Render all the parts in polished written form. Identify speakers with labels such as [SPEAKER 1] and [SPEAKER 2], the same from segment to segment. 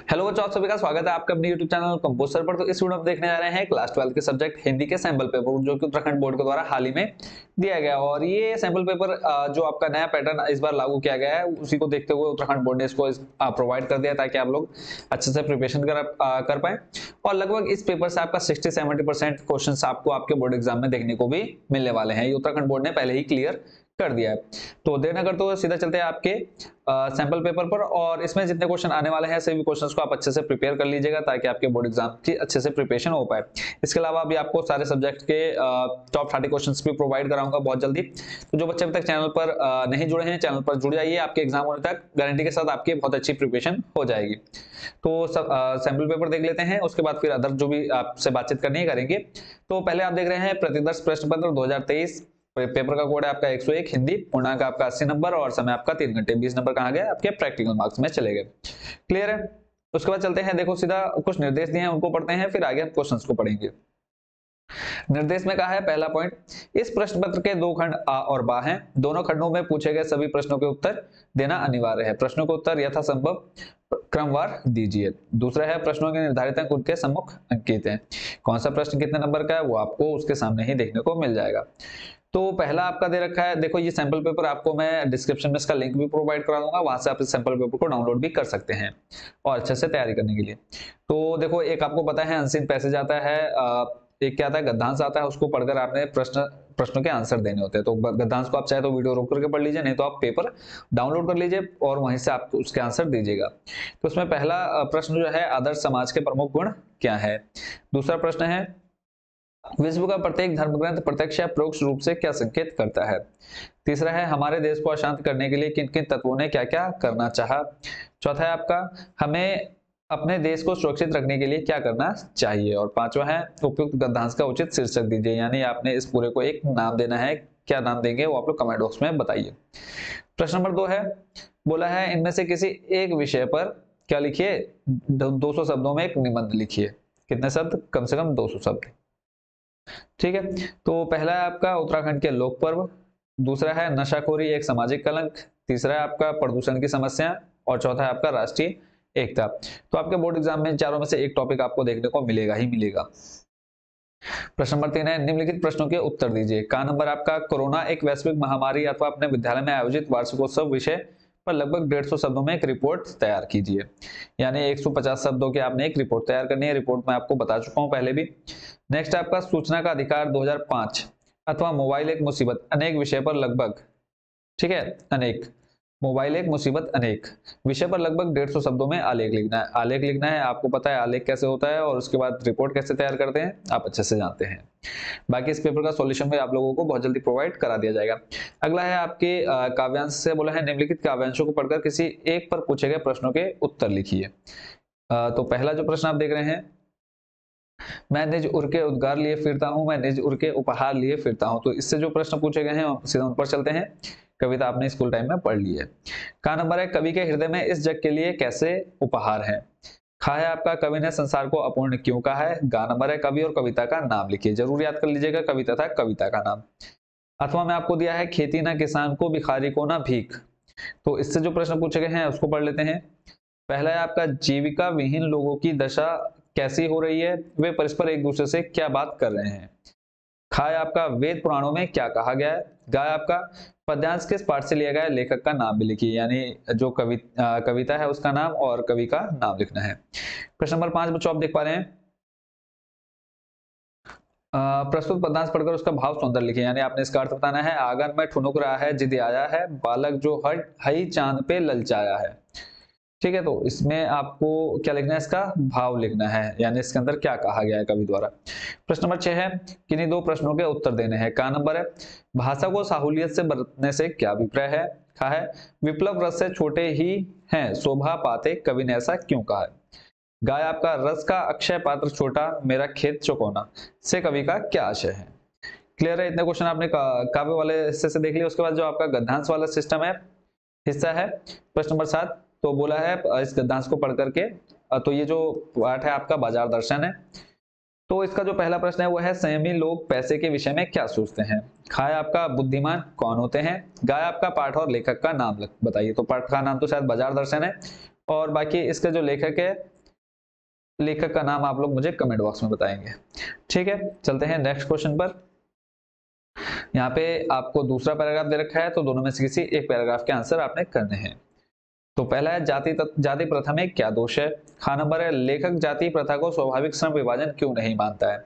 [SPEAKER 1] Hello बच्चों, आप सभी का स्वागत है आपका अपने YouTube चैनल कंपोजर पर। तो इस वीडियो में देखने जा रहे हैं क्लास 12 के सब्जेक्ट हिंदी के सैंपल पेपर जो कि उत्तराखंड बोर्ड के द्वारा हाल ही में दिया गया। और ये सैंपल पेपर जो आपका नया पैटर्न इस बार लागू किया गया है उसी को देखते हुए उत्तराखंड बोर्ड ने इसको प्रोवाइड कर दिया ताकि आप लोग अच्छे से प्रिपरेशन कर पाए। और लगभग इस पेपर से आपका 60-70% क्वेश्चन आपको आपके बोर्ड एग्जाम में देखने को भी मिलने वाले हैं। ये उत्तराखंड बोर्ड ने पहले ही क्लियर कर दिया है। तो देर न करते हुए सीधा चलते हैं आपके सैंपल पेपर पर। और इसमें जितने क्वेश्चन आने वाले हैं सभी क्वेश्चंस को आप अच्छे से प्रिपेयर कर लीजिएगा ताकि आपके बोर्ड एग्जाम की अच्छे से प्रिपरेशन हो पाए। इसके अलावा अभी आपको सारे सब्जेक्ट के टॉप 30 क्वेश्चंस भी प्रोवाइड कराऊंगा बहुत जल्दी। तो जो बच्चे अभी तक चैनल पर नहीं जुड़े हैं, चैनल पर जुड़ जाइए। आपके एग्जाम होने तक गारंटी के साथ आपकी बहुत अच्छी प्रिपरेशन हो जाएगी। तो सैंपल पेपर देख लेते हैं, उसके बाद फिर अदर जो भी आपसे बातचीत करनी है करेंगे। तो पहले आप देख रहे हैं प्रतिदर्श प्रश्न पत्र 2023। पेपर का कोड है आपका 101 हिंदी, पूर्णांक आपका 80 नंबर और समय आपका 3 घंटे। 20 नंबर कहाँ गए? आपके प्रैक्टिकल मार्क्स में चले गए। क्लियर है? उसके बाद चलते हैं, देखो सीधा कुछ निर्देश दिए हैं उनको पढ़ते हैं, फिर आगे हम क्वेश्चंस को पढ़ेंगे। निर्देश में कहा है पहला पॉइंट, इस प्रश्न पत्र के दो खंड आ और बा हैं। दोनों खंडों में पूछे गए सभी प्रश्नों के उत्तर देना अनिवार्य है। प्रश्नों के उत्तर यथासंभव क्रमवार दीजिए। दूसरा है, प्रश्नों के निर्धारित अंक उनके सम्मुख अंकित हैं। कौन सा प्रश्न कितने नंबर का है वो आपको उसके सामने ही देखने को मिल जाएगा। तो पहला आपका दे रखा है, देखो ये सैंपल पेपर आपको मैं डिस्क्रिप्शन में इसका लिंक भी प्रोवाइड करा दूंगा, वहां से आप इस सैंपल पेपर को डाउनलोड भी कर सकते हैं और अच्छे से तैयारी करने के लिए। तो देखो एक आपको पता है अनसीन पैसेज आता है, एक क्या आता है गद्यांश आता है, उसको पढ़कर आपने प्रश्नों के आंसर देने होते हैं। तो गद्यांश को आप चाहे तो वीडियो रोक करके पढ़ लीजिए, नहीं तो आप पेपर डाउनलोड कर लीजिए और वहीं से आप उसके आंसर दीजिएगा। तो उसमें पहला प्रश्न जो है, आदर्श समाज के प्रमुख गुण क्या है। दूसरा प्रश्न है, विश्व का प्रत्येक धर्म ग्रंथ प्रत्यक्ष या परोक्ष रूप से क्या संकेत करता है। तीसरा है, हमारे देश को अशांत करने के लिए किन किन तत्वों ने क्या क्या करना चाहा। चौथा है आपका, हमें अपने देश को सुरक्षित रखने के लिए क्या करना चाहिए। और पांचवा है, उपयुक्त गद्यांश का उचित शीर्षक दीजिए, यानी आपने इस पूरे को एक नाम देना है। क्या नाम देंगे वो आप लोग कमेंट बॉक्स में बताइए। प्रश्न नंबर 2 है, बोला है इनमें से किसी एक विषय पर क्या लिखिए, 200 शब्दों में एक निबंध लिखिए। कितने शब्द? कम से कम 200 शब्द। ठीक है, तो पहला है आपका उत्तराखंड के लोक पर्व, दूसरा है नशाखोरी एक सामाजिक कलंक, तीसरा है आपका प्रदूषण की समस्या और चौथा है आपका राष्ट्रीय एकता। तो आपके बोर्ड एग्जाम में चारों में से एक टॉपिक आपको देखने को मिलेगा ही मिलेगा। प्रश्न नंबर 3 है, निम्नलिखित प्रश्नों के उत्तर दीजिए। का नंबर आपका, कोरोना एक वैश्विक महामारी अथवा अपने विद्यालय में आयोजित वार्षिकोत्सव विषय पर लगभग 150 शब्दों में एक रिपोर्ट तैयार कीजिए। यानी 150 शब्दों की आपने एक रिपोर्ट तैयार करनी है। रिपोर्ट मैं आपको बता चुका हूं पहले भी। नेक्स्ट आपका, सूचना का अधिकार 2005 अथवा मोबाइल एक मुसीबत अनेक विषय पर लगभग, ठीक है, अनेक मोबाइल एक मुसीबत अनेक विषय पर लगभग 150 शब्दों में आलेख लिखना है। आलेख लिखना है, आपको पता है आलेख कैसे होता है और उसके बाद रिपोर्ट कैसे तैयार करते हैं आप अच्छे से जानते हैं। बाकी इस पेपर का सॉल्यूशन भी आप लोगों को बहुत जल्दी प्रोवाइड करा दिया जाएगा। अगला है आपके काव्यांश से बोला है, निम्नलिखित काव्यांशों को पढ़कर किसी एक पर पूछे गए प्रश्नों के उत्तर लिखिए। तो पहला जो प्रश्न आप देख रहे हैं, मैं निज उर के उद्गार लिए फिरता हूं, मैं निज उर के उपहार लिए फिरता हूं। तो इससे जो प्रश्न पूछे गए हैं सीधा उन पर चलते हैं। कविता आपने स्कूल टाइम में पढ़ ली है। का नंबर है, कवि के हृदय में इस जग के लिए कैसे उपहार है। खा है आपका, कवि ने संसार को अपूर्ण क्यों कहा है। गा नंबर है, कवि और कविता का नाम लिखिए। जरूर याद कर लीजिएगा कवि तथा कविता का नाम। अथवा में आपको दिया है, खेती ना किसान को, भिखारी को ना भीख। तो इससे जो प्रश्न पूछे गए हैं उसको पढ़ लेते हैं। पहला है आपका, जीविका विहीन लोगों की दशा कैसी हो रही है, वे परस्पर एक दूसरे से क्या बात कर रहे हैं। खा है आपका, वेद पुराणों में क्या कहा गया है। गा है आपका, पद्यांश किस पाठ से लिया गया है, लेखक का नाम भी लिखिए, यानी जो कविता है उसका नाम और कवि का नाम लिखना है। प्रश्न नंबर 5 बच्चों आप देख पा रहे हैं, प्रस्तुत पद्यांश पढ़कर उसका भाव सौंदर्य लिखिए, यानी आपने इसका अर्थ बताना है। आंगन में ठुनुक रहा है जिद आया है, बालक जो हट हई चांद पे ललचाया है। ठीक है, तो इसमें आपको क्या लिखना है, इसका भाव लिखना है, यानी इसके अंदर क्या कहा गया है कवि द्वारा। प्रश्न नंबर 6 है, किन्हीं दो प्रश्नों के उत्तर देने हैं। का नंबर है, भाषा को साहुलियत से बरतने से क्या अभिप्राय है। खा है, विप्लव रस से छोटे ही हैं शोभा पाते, कवि ने ऐसा क्यों कहा है। गाय आपका, रस का अक्षय पात्र छोटा, मेरा खेत चौकोना से कवि का क्या आशय है। क्लियर है, इतने क्वेश्चन आपने काव्य वाले हिस्से से देख लिया। उसके बाद जो आपका गद्यांश वाला सिस्टम है हिस्सा है, प्रश्न नंबर 7, तो बोला है इस गद्यांश को पढ़ करके, तो ये जो पाठ है आपका बाजार दर्शन है। तो इसका जो पहला प्रश्न है वो है, संयमी लोग पैसे के विषय में क्या सोचते हैं। खा है आपका, बुद्धिमान कौन होते हैं। गाय आपका, पाठ और लेखक का नाम बताइए। तो पाठ का नाम तो शायद बाजार दर्शन है और बाकी इसका जो लेखक है, लेखक का नाम आप लोग मुझे कमेंट बॉक्स में बताएंगे। ठीक है, चलते हैं नेक्स्ट क्वेश्चन पर। यहाँ पे आपको दूसरा पैराग्राफ दे रखा है, तो दोनों में से किसी एक पैराग्राफ के आंसर आपने करने हैं। तो पहला है जाति प्रथा में क्या दोष है। ख नंबर है लेखक जाति प्रथा को स्वाभाविक श्रम विभाजन क्यों नहीं मानता है।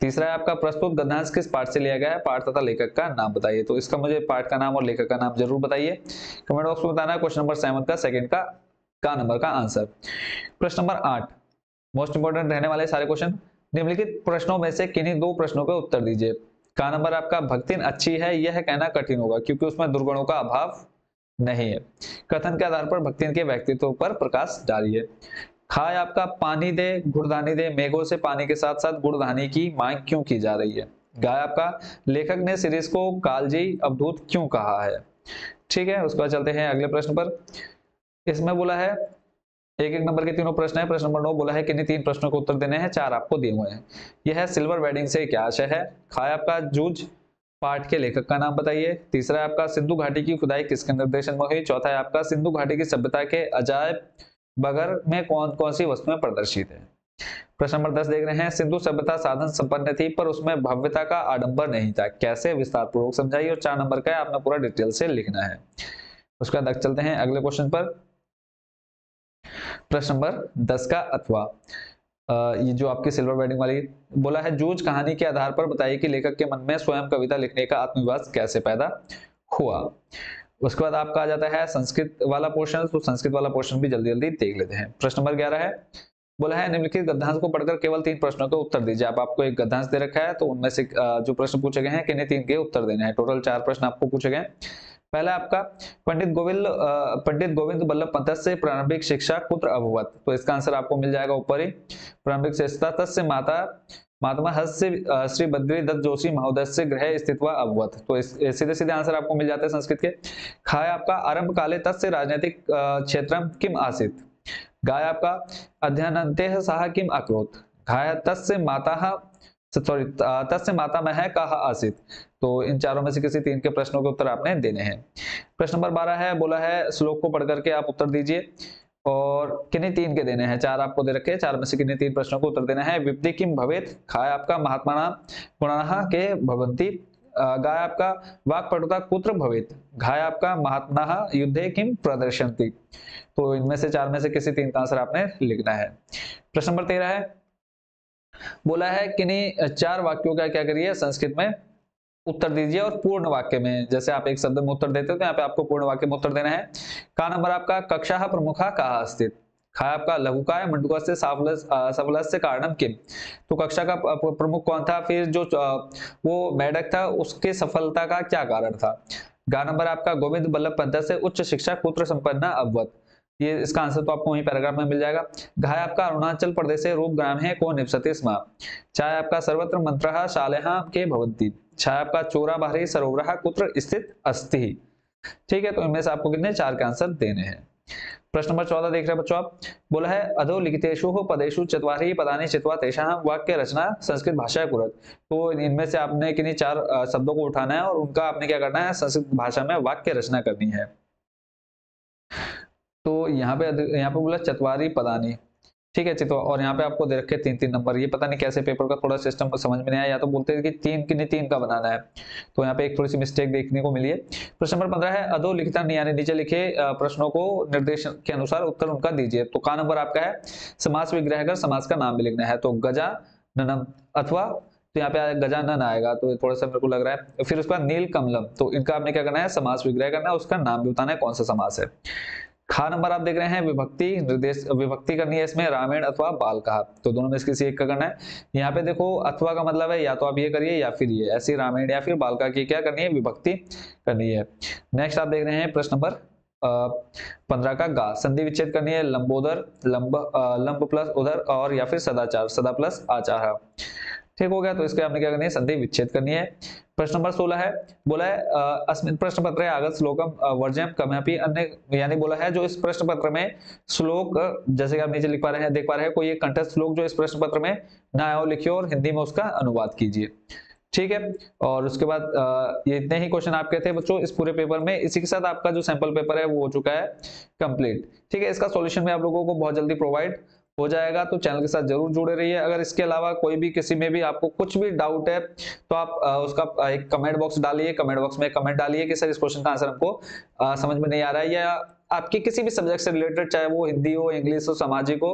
[SPEAKER 1] तीसरा है आपका प्रस्तुत गद्यांश किस पाठ से लिया गया है, पाठ तथा लेखक का नाम बताइए। तो इसका मुझे पाठ का नाम और लेखक का नाम जरूर बताइए, कमेंट बॉक्स में बताना है। क्वेश्चन नंबर 7 का सेकंड का नंबर का आंसर। प्रश्न नंबर 8 मोस्ट इंपोर्टेंट रहने वाले सारे क्वेश्चन। निम्नलिखित प्रश्नों में से किन्हीं दो प्रश्नों के उत्तर दीजिए। का नंबर आपका भक्तिन अच्छी है यह कहना कठिन होगा क्योंकि उसमें दुर्गुणों का अभाव नहीं है। कथन के आधार पर भक्तिन के व्यक्तित्व पर प्रकाश डालिए। खाए आपका पानी दे गुड़धानी दे मेघों से पानी के साथ साथ गुड़धानी की मांग क्यों की जा रही है। गाय आपका लेखक ने सीरीज को कालजी अवधूत क्यों कहा है। ठीक है, उसके बाद चलते हैं अगले प्रश्न पर। इसमें बोला है एक एक नंबर के तीनों प्रश्न है। प्रश्न नंबर 9 बोला है किन्हीं तीन प्रश्नों को उत्तर देने हैं, चार आपको दिए हुए हैं। यह है सिल्वर वेडिंग से क्या आशय है। खाए आपका जूझ पाठ के लेखक का नाम बताइए। तीसरा है आपका सिंधु घाटी की खुदाई किसके निर्देशन में हुई। चौथा है आपका सिंधु घाटी की सभ्यता के अजायब बगर में कौन कौन सी वस्तुएं प्रदर्शित है। प्रश्न नंबर 10 देख रहे हैं सिंधु सभ्यता साधन संपन्न थी पर उसमें भव्यता का आडंबर नहीं था, कैसे, विस्तार पूर्वक समझाइए। और 4 नंबर का है आपने पूरा डिटेल से लिखना है। उसके बाद चलते हैं अगले क्वेश्चन पर। प्रश्न नंबर 10 का अथवा ये जो आपकी सिल्वर वेडिंग वाली बोला है जूझ कहानी के आधार पर बताइए कि लेखक के मन में स्वयं कविता लिखने का आत्मविश्वास कैसे पैदा हुआ। उसके बाद आपका आ जाता है संस्कृत वाला पोर्शन। तो संस्कृत वाला पोर्शन भी जल्दी जल्दी देख लेते हैं। प्रश्न नंबर 11 है बोला है निम्नलिखित गद्यांश को पढ़कर केवल 3 प्रश्नों के उत्तर दीजिए। आपको एक गद्यांश दे रखा है तो उनमें से जो प्रश्न पूछे गए हैं किन्हीं 3 के उत्तर देने हैं। टोटल 4 प्रश्न आपको पूछे गए। पहला आपका पंडित गोविंद बल्लभ पंत से प्रारंभिक शिक्षा कुत्र अभवत। तो इसका आंसर आपको मिल जाएगा ऊपर ही। प्रारंभिक शिक्षा तस्य माता महात्मा हस्य श्री बद्री दत्त जोशी महोदय से गृह स्थित्वा अभवत। तो सीधे सीधे आंसर आपको मिल जाते हैं संस्कृत के। खाय आपका आरंभ काले तस्य राजनीतिक क्षेत्रम किम आसीत। गाय आपका अध्ययनन्तेह सह किम अकरोत्। घाय तस्य माता मह कहा आसित। तो इन चारों में से किसी 3 के प्रश्नों के उत्तर आपने देने हैं। प्रश्न नंबर 12 है बोला है श्लोक को पढ़ करके आप उत्तर दीजिए और किन्हीं 3 के देने हैं। 4 आपको दे रखे हैं, 4 में से किन्हीं 3 प्रश्नों को उत्तर देना है। विपदी किम भवेत। खाय आपका महात्मा गुणाः के भवन्ति। गाय आपका वाक्पटुता कुत्र भवेत। घाय आपका महात्मा युद्धे किम प्रदर्शन्ति। तो इनमें से 4 में से किसी 3 का आंसर आपने लिखना है। प्रश्न नंबर 13 है बोला है किन्हीं 4 वाक्यों का क्या करिए संस्कृत में उत्तर दीजिए और पूर्ण वाक्य में। जैसे आप एक शब्द में उत्तर देते हो तो यहाँ पे आपको पूर्ण वाक्य में उत्तर देना है। का नंबर आपका कक्षा प्रमुखा कहा स्थित। खाया आपका लघुकाय मंडूकस्य सफलस्य कारणम किम। तो कक्षा का प्रमुख कौन था, फिर जो वो मेढक था उसके सफलता का क्या कारण था। गा नंबर आपका गोविंद बल्लभ पंत से उच्च शिक्षा कुत्र संपन्न अभवत। ये इसका आंसर तो आपको वहीं पैराग्राफ में मिल जाएगा। घाय आपका अरुणाचल प्रदेश से रूप ग्राम है को निवसति स्म। चाय आपका सर्वत्र मंत्रः शालेहा के भवन्ति। छाया आपका चोरा बाहरी सरोवरः कुत्र स्थित अस्ति। ठीक है, तो इनमें से आपको कितने 4 के आंसर देने हैं। प्रश्न नंबर 14 देख रहे हैं बच्चों आप। बोला है अधोलिखितेषु पदेषु चत्वारि पदानि चित्वा तेषां वाक्य रचना संस्कृत भाषा कुरत। तो इनमें से आपने किन्हीं 4 शब्दों को उठाना है और उनका आपने क्या करना है संस्कृत भाषा में वाक्य रचना करनी है। तो यहाँ पे बोला चत्वारि पदानि। ठीक है चित्वा, और यहाँ पे आपको दे रखे 3-3 नंबर। ये पता नहीं कैसे पेपर का थोड़ा सिस्टम समझ में नहीं आया, या तो बोलते हैं कि 3 किन्हीं 3 का बनाना है, तो यहाँ पे एक थोड़ी सी मिस्टेक देखने को मिली है। प्रश्न नंबर 15 है अधोलिखिता यानी नीचे लिखे प्रश्नों को निर्देश के अनुसार उत्तर उनका दीजिए। तो का नंबर आपका है समास विग्रह कर समास का नाम भी लिखना है। तो गजाननम अथवा तो यहाँ पे गजानन आएगा, तो थोड़ा सा मेरे को लग रहा है। फिर उसके बाद नील कमलम, तो इनका आपने क्या करना है समास विग्रह करना है, उसका नाम भी बताना है कौन सा समास है। खा नंबर आप देख रहे हैं विभक्ति निर्देश विभक्ति करनी है इसमें रामायण अथवा बाल कहा। तो दोनों में से किसी एक का करना है। यहाँ पे देखो अथवा का मतलब है या तो आप ये करिए या फिर ये, ऐसी रामायण या फिर बाल का की क्या करनी है विभक्ति करनी है। नेक्स्ट आप देख रहे हैं प्रश्न नंबर 15 का गा संधि विच्छेद करनी है। लंबोदर लंब प्लस उधर और या फिर सदाचार सदा प्लस आचार। ठीक हो गया, तो इसके आपने क्या करनी है संधि विच्छेद करनी है। प्रश्न नंबर 16 है बोला है अस्मिन् प्रश्न पत्र आगत श्लोकम वर्जयम कमपि अन्य, यानी बोला है जो इस प्रश्न पत्र में श्लोक जैसे कि आप नीचे लिख पा रहे हैं देख पा रहे हैं कोई एक कंठस्थ श्लोक जो इस प्रश्न पत्र में ना आया हो लिखिए और हिंदी में उसका अनुवाद कीजिए। ठीक है। और उसके बाद ये इतने ही क्वेश्चन आपके थे बच्चों इस पूरे पेपर में। इसी के साथ आपका जो सैंपल पेपर है वो हो चुका है कंप्लीट। ठीक है, इसका सॉल्यूशन में आप लोगों को बहुत जल्दी प्रोवाइड हो जाएगा, तो चैनल के साथ जरूर जुड़े रहिए। अगर इसके अलावा कोई भी किसी में भी आपको कुछ भी डाउट है तो आप उसका एक कमेंट बॉक्स डालिए, कमेंट बॉक्स में कमेंट डालिए कि सर इस क्वेश्चन का आंसर हमको समझ में नहीं आ रहा है, या आपके किसी भी सब्जेक्ट से रिलेटेड, चाहे वो हिंदी हो, इंग्लिश हो, सामाजिक हो,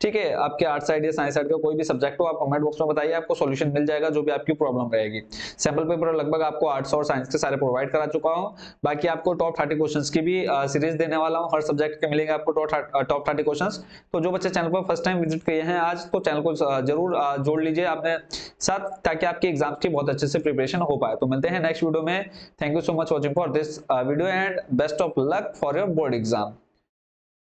[SPEAKER 1] ठीक है, आपके आर्ट साइड या साइंस साइड का कोई भी सब्जेक्ट हो, आप कमेंट बॉक्स में बताइए, आपको सॉल्यूशन मिल जाएगा जो भी आपकी प्रॉब्लम रहेगी। सैंपल पेपर लगभग आपको आर्ट्स और साइंस के सारे प्रोवाइड करा चुका हूं। बाकी आपको टॉप 30 क्वेश्चंस की भी सीरीज देने वाला हूं, हर सब्जेक्ट के मिलेंगे आपको टॉप 30 क्वेश्चंस। तो जो बच्चे चैनल पर फर्स्ट टाइम विजिट किए हैं आज, तो चैनल को जरूर जोड़ लीजिए अपने साथ, ताकि आपके एग्जाम्स की बहुत अच्छे से प्रिपरेशन हो पाए। तो मिलते हैं नेक्स्ट वीडियो में। Thank you so much watching for this video and best of luck for your board exam.